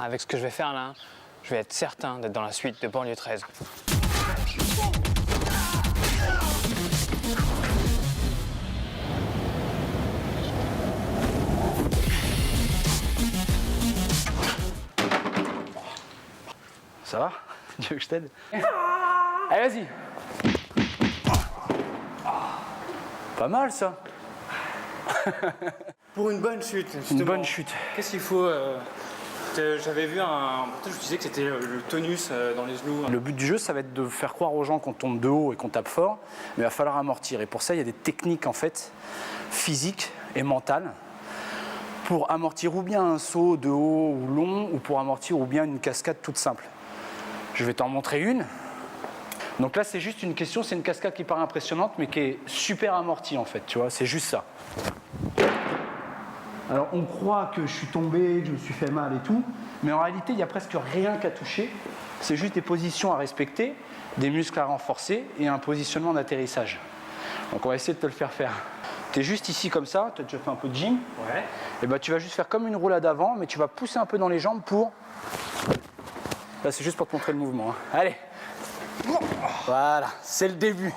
avec ce que je vais faire là, je vais être certain d'être dans la suite de Banlieue 13. Ça va? Tu veux que je t'aide? Allez, vas-y. Pas mal ça. Pour une bonne chute, Une bonne chute. Qu'est-ce qu'il faut J'avais vu un reportage où je disais que c'était le tonus dans les genoux. Le but du jeu, ça va être de faire croire aux gens qu'on tombe de haut et qu'on tape fort, mais il va falloir amortir. Et pour ça, il y a des techniques en fait, physiques et mentales, pour amortir ou bien un saut de haut ou long, ou pour amortir ou bien une cascade toute simple. Je vais t'en montrer une. Donc là, c'est juste une question, c'est une cascade qui paraît impressionnante, mais qui est super amortie en fait, tu vois, c'est juste ça. Alors on croit que je suis tombé, que je me suis fait mal et tout, mais en réalité, il n'y a presque rien qu'à toucher. C'est juste des positions à respecter, des muscles à renforcer et un positionnement d'atterrissage. Donc on va essayer de te le faire faire. Tu es juste ici comme ça, tu as déjà fait un peu de gym. Ouais. Et ben, tu vas juste faire comme une roulade avant, mais tu vas pousser un peu dans les jambes pour... Là, c'est juste pour te montrer le mouvement. Hein. Allez. Voilà, c'est le début.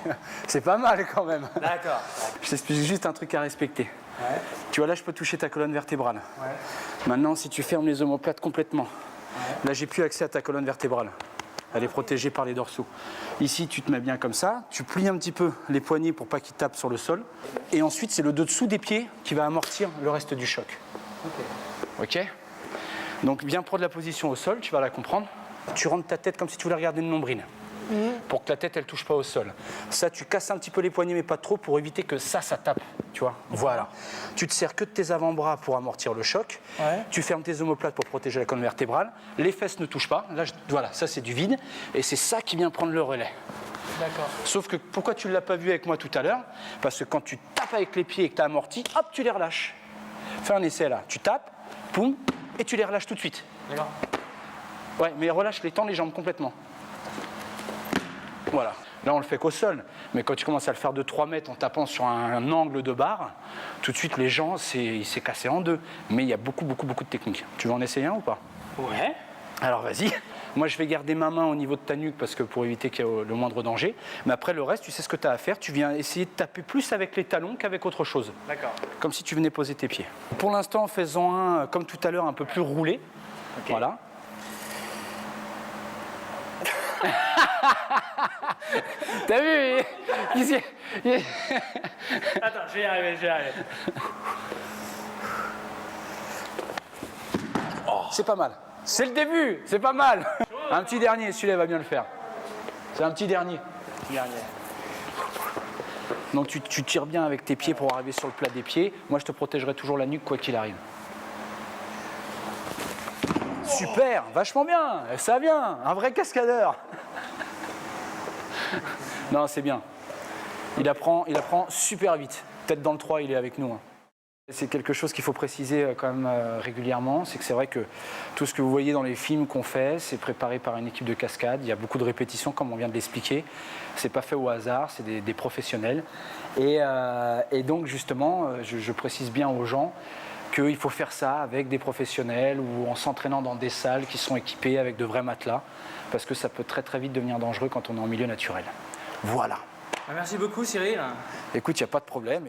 C'est pas mal quand même. D'accord. Je t'explique juste un truc à respecter. Ouais. Tu vois, là, je peux toucher ta colonne vertébrale. Ouais. Maintenant, si tu fermes les omoplates complètement, là, j'ai plus accès à ta colonne vertébrale. Elle est protégée par les dorsaux. Ici, tu te mets bien comme ça. Tu plies un petit peu les poignets pour pas qu'ils tapent sur le sol. Et ensuite, c'est le dessous des pieds qui va amortir le reste du choc. Ok. Donc, bien prendre la position au sol, tu vas la comprendre. Tu rentres ta tête comme si tu voulais regarder une nombril. Pour que la tête, elle touche pas au sol. Ça, tu casses un petit peu les poignets, mais pas trop, pour éviter que ça tape. Tu vois. Voilà. Tu te sers que de tes avant-bras pour amortir le choc. Ouais. Tu fermes tes omoplates pour protéger la colonne vertébrale. Les fesses ne touchent pas. Là, voilà, ça, c'est du vide. Et c'est ça qui vient prendre le relais. D'accord. Sauf que, pourquoi tu ne l'as pas vu avec moi tout à l'heure? Parce que quand tu tapes avec les pieds et que tu as amorti, hop, tu les relâches. Fais un essai, là. Tu tapes, poum, et tu les relâches tout de suite. D'accord. Ouais, mais relâche les tends les jambes complètement. Voilà. Là, on le fait qu'au sol. Mais quand tu commences à le faire de 3 mètres en tapant sur un angle de barre, tout de suite, les gens, il s'est cassé en deux. Mais il y a beaucoup de techniques. Tu veux en essayer un ou pas? Ouais. Alors, vas-y. Moi, je vais garder ma main au niveau de ta nuque parce que pour éviter qu'il y ait le moindre danger. Mais après, le reste, tu sais ce que tu as à faire. Tu viens essayer de taper plus avec les talons qu'avec autre chose. D'accord. Comme si tu venais poser tes pieds. Pour l'instant, faisons un, comme tout à l'heure, un peu plus roulé. Okay. Voilà. T'as vu? Attends, je vais y arriver, Oh, c'est pas mal. C'est le début, c'est pas mal. Un petit dernier, celui-là va bien le faire. C'est un petit dernier. Donc tu tires bien avec tes pieds pour arriver sur le plat des pieds. Moi, je te protégerai toujours la nuque quoi qu'il arrive. Super, vachement bien, ça vient, un vrai cascadeur. Non, c'est bien. Il apprend super vite. Peut-être dans le 3, il est avec nous. Hein. C'est quelque chose qu'il faut préciser quand même régulièrement, c'est que c'est vrai que tout ce que vous voyez dans les films qu'on fait, c'est préparé par une équipe de cascade. Il y a beaucoup de répétitions, comme on vient de l'expliquer. C'est pas fait au hasard, c'est des professionnels. Et donc justement, je précise bien aux gens qu'il faut faire ça avec des professionnels ou en s'entraînant dans des salles qui sont équipées avec de vrais matelas, parce que ça peut très vite devenir dangereux quand on est en milieu naturel. Voilà. Merci beaucoup, Cyril. Écoute, il n'y a pas de problème.